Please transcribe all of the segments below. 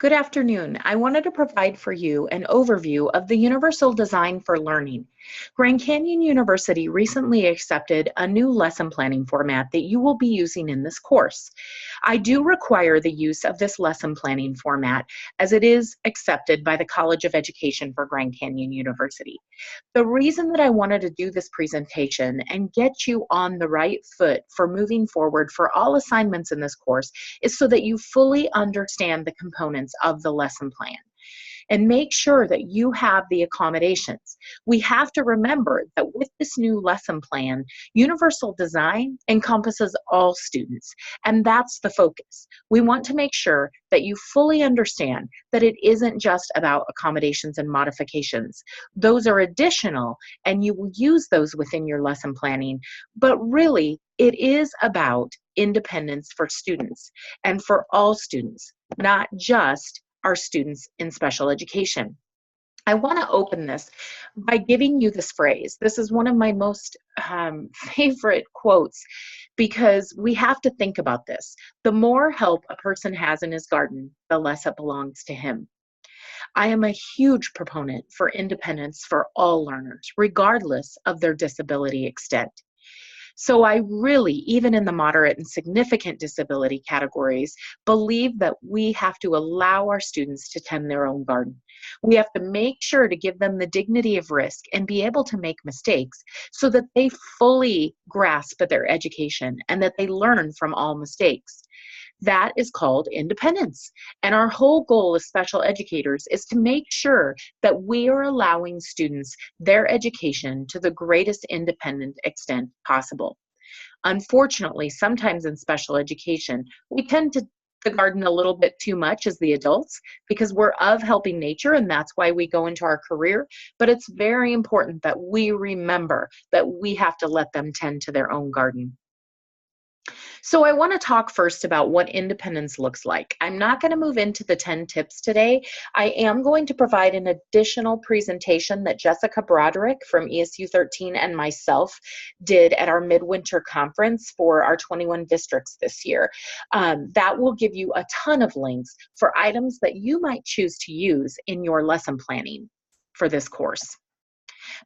Good afternoon. I wanted to provide for you an overview of the Universal Design for Learning. Grand Canyon University recently accepted a new lesson planning format that you will be using in this course. I do require the use of this lesson planning format as it is accepted by the College of Education for Grand Canyon University. The reason that I wanted to do this presentation and get you on the right foot for moving forward for all assignments in this course is so that you fully understand the components of the lesson plan and make sure that you have the accommodations. We have to remember that with this new lesson plan, universal design encompasses all students, and that's the focus. We want to make sure that you fully understand that it isn't just about accommodations and modifications. Those are additional, and you will use those within your lesson planning, but really, it is about independence for students and for all students, not just our students in special education. I want to open this by giving you this phrase. This is one of my most favorite quotes because we have to think about this. The more help a person has in his garden, the less it belongs to him. I am a huge proponent for independence for all learners, regardless of their disability extent. So I really, even in the moderate and significant disability categories, believe that we have to allow our students to tend their own garden. We have to make sure to give them the dignity of risk and be able to make mistakes so that they fully grasp their education and that they learn from all mistakes. That is called independence. And our whole goal as special educators is to make sure that we are allowing students their education to the greatest independent extent possible. Unfortunately, sometimes in special education, we tend to the garden a little bit too much as the adults because we're of helping nature and that's why we go into our career. But it's very important that we remember that we have to let them tend to their own garden. So I want to talk first about what independence looks like. I'm not going to move into the 10 tips today. I am going to provide an additional presentation that Jessica Broderick from ESU 13 and myself did at our midwinter conference for our 21 districts this year. That will give you a ton of links for items that you might choose to use in your lesson planning for this course.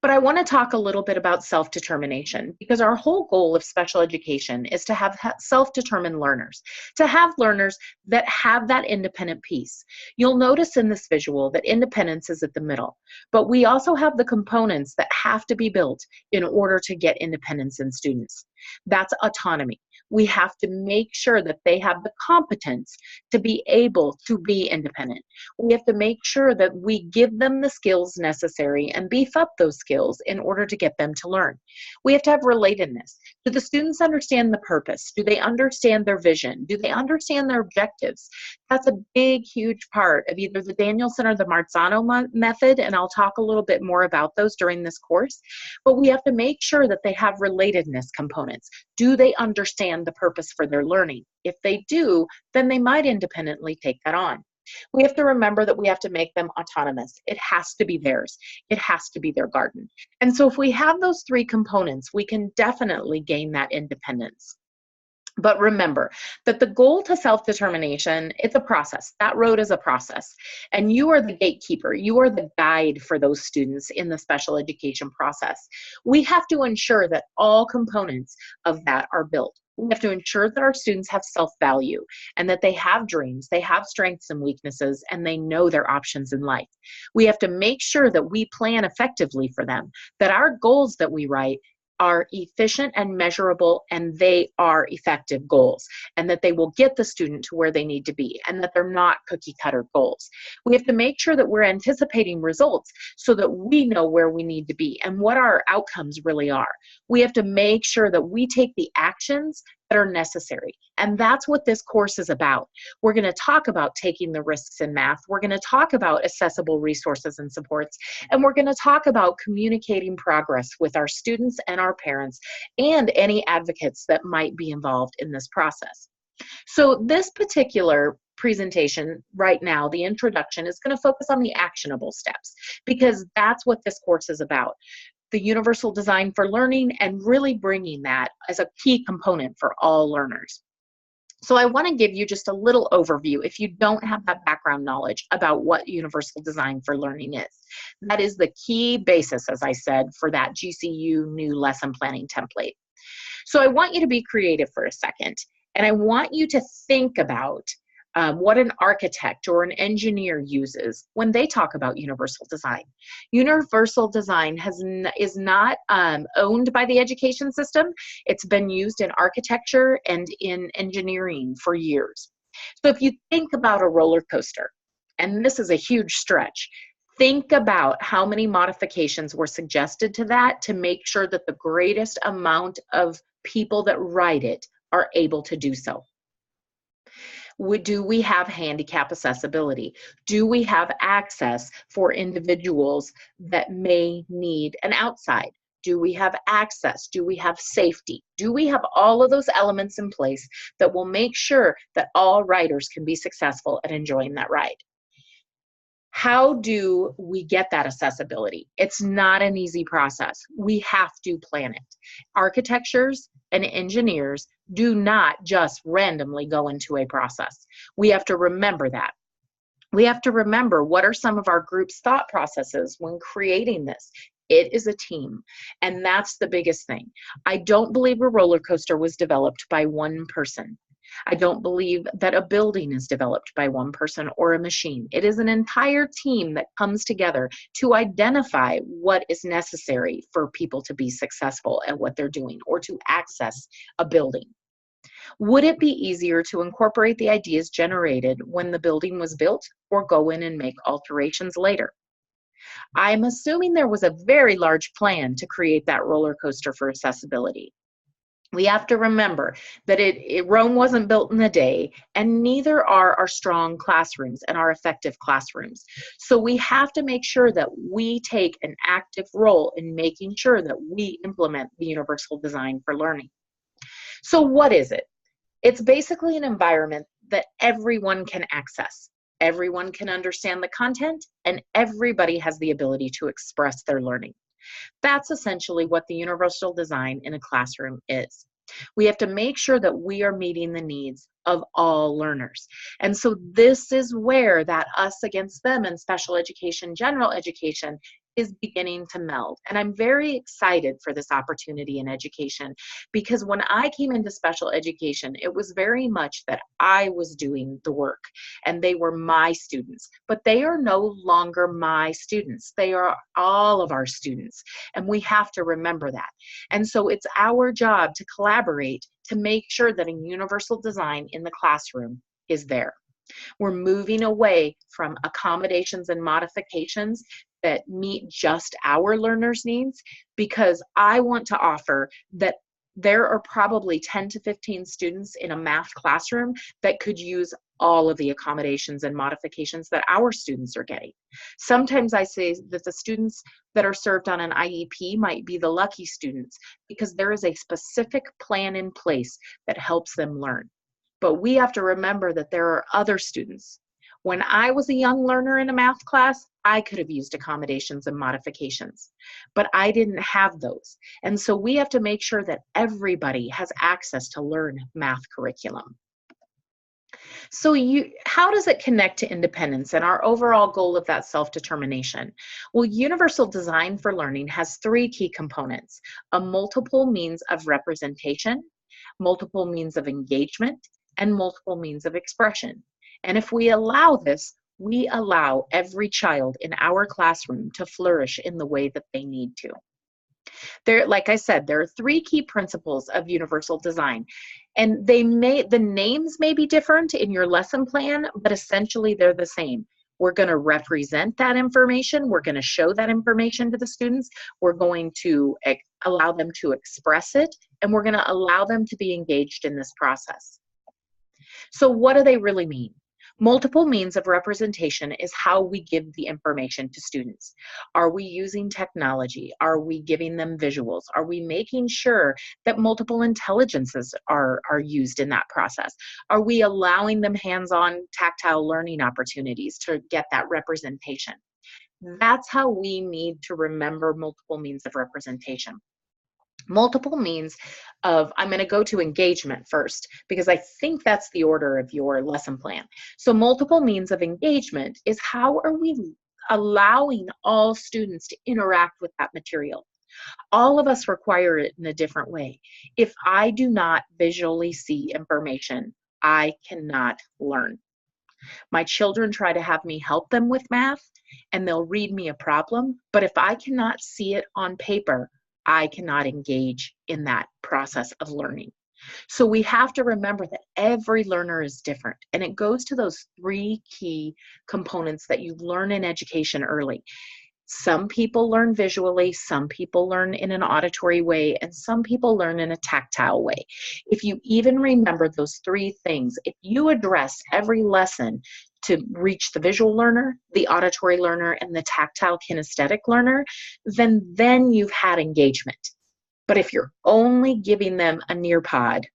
But I want to talk a little bit about self-determination because our whole goal of special education is to have self-determined learners, to have learners that have that independent piece. You'll notice in this visual that independence is at the middle, but we also have the components that have to be built in order to get independence in students. That's autonomy. We have to make sure that they have the competence to be able to be independent. We have to make sure that we give them the skills necessary and beef up those skills in order to get them to learn. We have to have relatedness. Do the students understand the purpose? Do they understand their vision? Do they understand their objectives? That's a big, huge part of either the Danielson or the Marzano method, and I'll talk a little bit more about those during this course. But we have to make sure that they have relatedness components. Do they understand the purpose for their learning? If they do, then they might independently take that on. We have to remember that we have to make them autonomous. It has to be theirs. It has to be their garden. And so if we have those three components, we can definitely gain that independence. But remember that the goal to self-determination, it's a process. That road is a process. And you are the gatekeeper. You are the guide for those students in the special education process. We have to ensure that all components of that are built. We have to ensure that our students have self-value and that they have dreams, they have strengths and weaknesses, and they know their options in life. We have to make sure that we plan effectively for them, that our goals that we write are efficient and measurable, and they are effective goals, and that they will get the student to where they need to be, and that they're not cookie cutter goals. We have to make sure that we're anticipating results so that we know where we need to be and what our outcomes really are. We have to make sure that we take the actions that are necessary. And that's what this course is about. We're going to talk about taking the risks in math. We're going to talk about accessible resources and supports. And we're going to talk about communicating progress with our students and our parents and any advocates that might be involved in this process. So this particular presentation right now, the introduction, is going to focus on the actionable steps because that's what this course is about. The universal design for learning and really bringing that as a key component for all learners. So I want to give you just a little overview if you don't have that background knowledge about what Universal Design for Learning is. That is the key basis, as I said, for that GCU new lesson planning template. So I want you to be creative for a second, and I want you to think about what an architect or an engineer uses when they talk about universal design. Universal design is not owned by the education system. It's been used in architecture and in engineering for years. So if you think about a roller coaster, and this is a huge stretch, think about how many modifications were suggested to that to make sure that the greatest amount of people that ride it are able to do so. Do we have handicap accessibility? Do we have access for individuals that may need an outside? Do we have access? Do we have safety? Do we have all of those elements in place that will make sure that all riders can be successful at enjoying that ride? How do we get that accessibility? It's not an easy process. We have to plan it. Architectures and engineers do not just randomly go into a process. We have to remember that. We have to remember what are some of our group's thought processes when creating this. It is a team, and that's the biggest thing. I don't believe a roller coaster was developed by one person. I don't believe that a building is developed by one person or a machine. It is an entire team that comes together to identify what is necessary for people to be successful at what they're doing or to access a building. Would it be easier to incorporate the ideas generated when the building was built or go in and make alterations later? I'm assuming there was a very large plan to create that roller coaster for accessibility. We have to remember that Rome wasn't built in a day, and neither are our strong classrooms and our effective classrooms. So we have to make sure that we take an active role in making sure that we implement the universal design for learning. So what is it? It's basically an environment that everyone can access. Everyone can understand the content, and everybody has the ability to express their learning. That's essentially what the universal design in a classroom is. We have to make sure that we are meeting the needs of all learners. And so this is where that us against them and special education, general education is beginning to meld. And I'm very excited for this opportunity in education, because when I came into special education, it was very much that I was doing the work and they were my students, but they are no longer my students. They are all of our students, and we have to remember that. And so it's our job to collaborate to make sure that a universal design in the classroom is there. We're moving away from accommodations and modifications that meet just our learners' needs, because I want to offer that there are probably 10 to 15 students in a math classroom that could use all of the accommodations and modifications that our students are getting. Sometimes I say that the students that are served on an IEP might be the lucky students, because there is a specific plan in place that helps them learn. But we have to remember that there are other students. When I was a young learner in a math class, I could have used accommodations and modifications, but I didn't have those. And so we have to make sure that everybody has access to learn math curriculum. So how does it connect to independence and our overall goal of that self-determination? Well, universal design for learning has three key components: a multiple means of representation, multiple means of engagement, and multiple means of expression. And if we allow this, we allow every child in our classroom to flourish in the way that they need to. Like I said, there are three key principles of universal design, and the names may be different in your lesson plan, but essentially they're the same. We're going to represent that information. We're going to show that information to the students. We're going to allow them to express it, and we're going to allow them to be engaged in this process. So what do they really mean? Multiple means of representation is how we give the information to students. Are we using technology? Are we giving them visuals? Are we making sure that multiple intelligences are used in that process? Are we allowing them hands-on tactile learning opportunities to get that representation? That's how we need to remember multiple means of representation. Multiple means of, I'm going to go to engagement first because I think that's the order of your lesson plan. So multiple means of engagement is how are we allowing all students to interact with that material. All of us require it in a different way. If I do not visually see information, I cannot learn. My children try to have me help them with math and they'll read me a problem, but if I cannot see it on paper, I cannot engage in that process of learning. So we have to remember that every learner is different, and it goes to those three key components that you learn in education early. Some people learn visually, some people learn in an auditory way, and some people learn in a tactile way. If you even remember those three things, if you address every lesson to reach the visual learner, the auditory learner, and the tactile kinesthetic learner, then you've had engagement. But if you're only giving them a Nearpod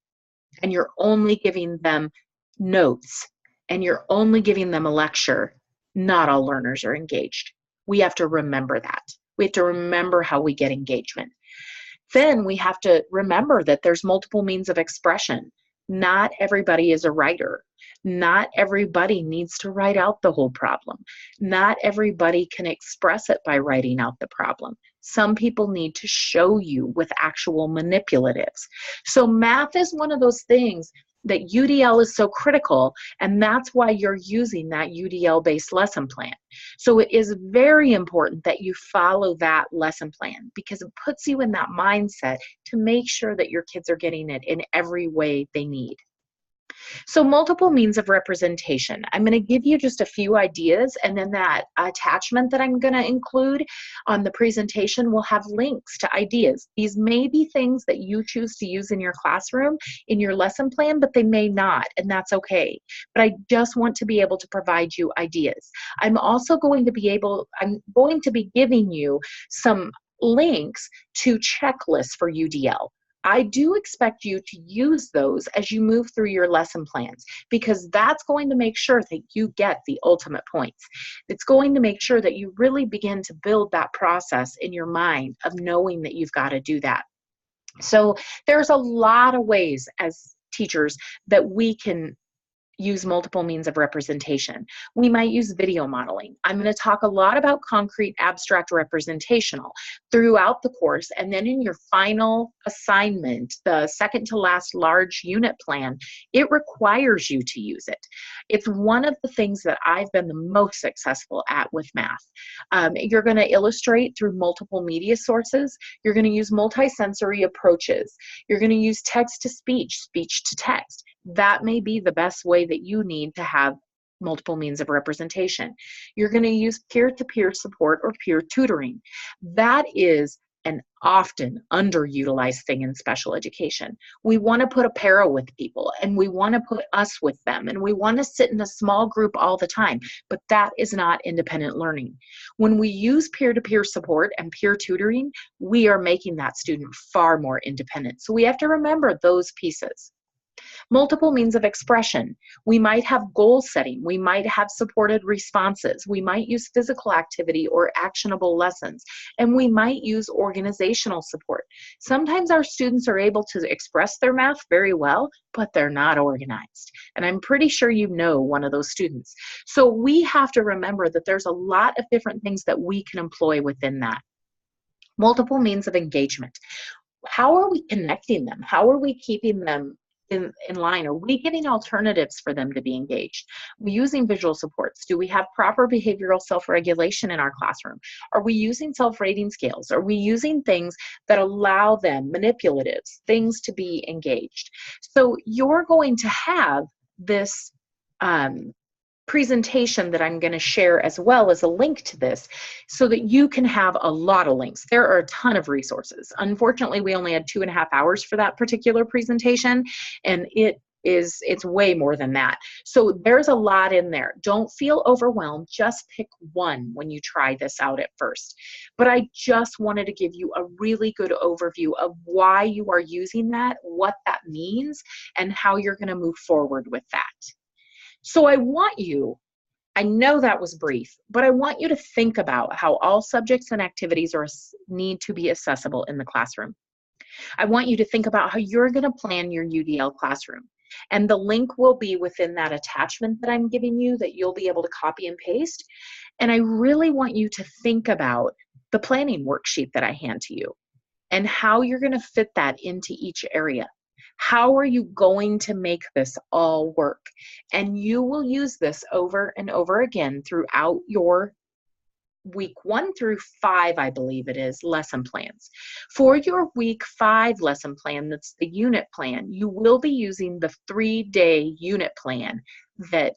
and you're only giving them notes and you're only giving them a lecture, not all learners are engaged. We have to remember that. We have to remember how we get engagement. Then we have to remember that there's multiple means of expression. Not everybody is a writer. Not everybody needs to write out the whole problem. Not everybody can express it by writing out the problem. Some people need to show you with actual manipulatives. So math is one of those things that UDL is so critical, and that's why you're using that UDL-based lesson plan. So it is very important that you follow that lesson plan because it puts you in that mindset to make sure that your kids are getting it in every way they need. So multiple means of representation. I'm going to give you just a few ideas, and then that attachment that I'm going to include on the presentation will have links to ideas. These may be things that you choose to use in your classroom, in your lesson plan, but they may not, and that's okay. But I just want to be able to provide you ideas. I'm going to be giving you some links to checklists for UDL. I do expect you to use those as you move through your lesson plans because that's going to make sure that you get the ultimate points. It's going to make sure that you really begin to build that process in your mind of knowing that you've got to do that. So there's a lot of ways as teachers that we can use multiple means of representation. We might use video modeling. I'm going to talk a lot about concrete, abstract, representational throughout the course, and then in your final assignment, the second to last large unit plan, it requires you to use it. It's one of the things that I've been the most successful at with math. You're going to illustrate through multiple media sources. You're going to use multisensory approaches. You're going to use text to speech, speech to text. That may be the best way that you need to have multiple means of representation. You're going to use peer-to-peer support or peer tutoring. That is an often underutilized thing in special education. We want to put a para with people, and we want to put us with them, and we want to sit in a small group all the time, but that is not independent learning. When we use peer-to-peer support and peer tutoring, we are making that student far more independent. So we have to remember those pieces. Multiple means of expression. We might have goal setting. We might have supported responses. We might use physical activity or actionable lessons. And we might use organizational support. Sometimes our students are able to express their math very well, but they're not organized. And I'm pretty sure you know one of those students. So we have to remember that there's a lot of different things that we can employ within that. Multiple means of engagement. How are we connecting them? How are we keeping them in line? Are we giving alternatives for them to be engaged? Are we using visual supports? Do we have proper behavioral self-regulation in our classroom? Are we using self-rating scales? Are we using things that allow them, manipulatives, things to be engaged? So you're going to have this presentation that I'm going to share as well as a link to this so that you can have a lot of links. There are a ton of resources. Unfortunately, we only had 2.5 hours for that particular presentation, and it's way more than that. So there's a lot in there. Don't feel overwhelmed. Just pick one when you try this out at first. But I just wanted to give you a really good overview of why you are using that, what that means, and how you're going to move forward with that. So I know that was brief, but I want you to think about how all subjects and activities need to be accessible in the classroom. I want you to think about how you're going to plan your UDL classroom. And the link will be within that attachment that I'm giving you that you'll be able to copy and paste. And I really want you to think about the planning worksheet that I hand to you and how you're going to fit that into each area. How are you going to make this all work? And you will use this over and over again throughout your week 1 through 5, I believe it is, lesson plans. For your week 5 lesson plan, that's the unit plan, you will be using the 3-day unit plan that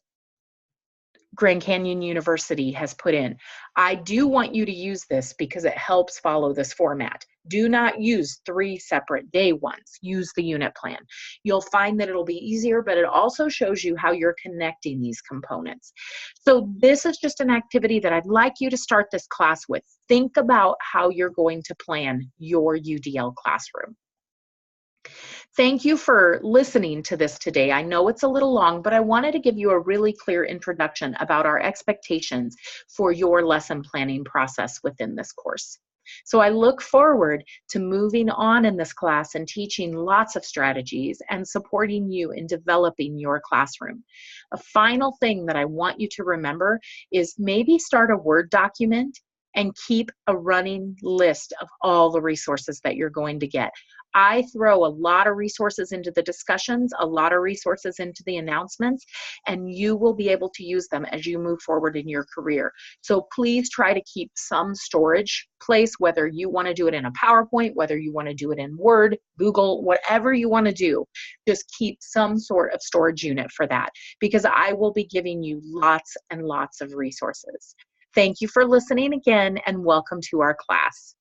Grand Canyon University has put in. I do want you to use this because it helps follow this format. Do not use 3 separate day ones. Use the unit plan. You'll find that it'll be easier, but it also shows you how you're connecting these components. So this is just an activity that I'd like you to start this class with. Think about how you're going to plan your UDL classroom. Thank you for listening to this today. I know it's a little long, but I wanted to give you a really clear introduction about our expectations for your lesson planning process within this course. So I look forward to moving on in this class and teaching lots of strategies and supporting you in developing your classroom. A final thing that I want you to remember is maybe start a Word document and keep a running list of all the resources that you're going to get. I throw a lot of resources into the discussions, a lot of resources into the announcements, and you will be able to use them as you move forward in your career. So please try to keep some storage place, whether you want to do it in a PowerPoint, whether you want to do it in Word, Google, whatever you want to do, just keep some sort of storage unit for that, because I will be giving you lots and lots of resources. Thank you for listening again, and welcome to our class.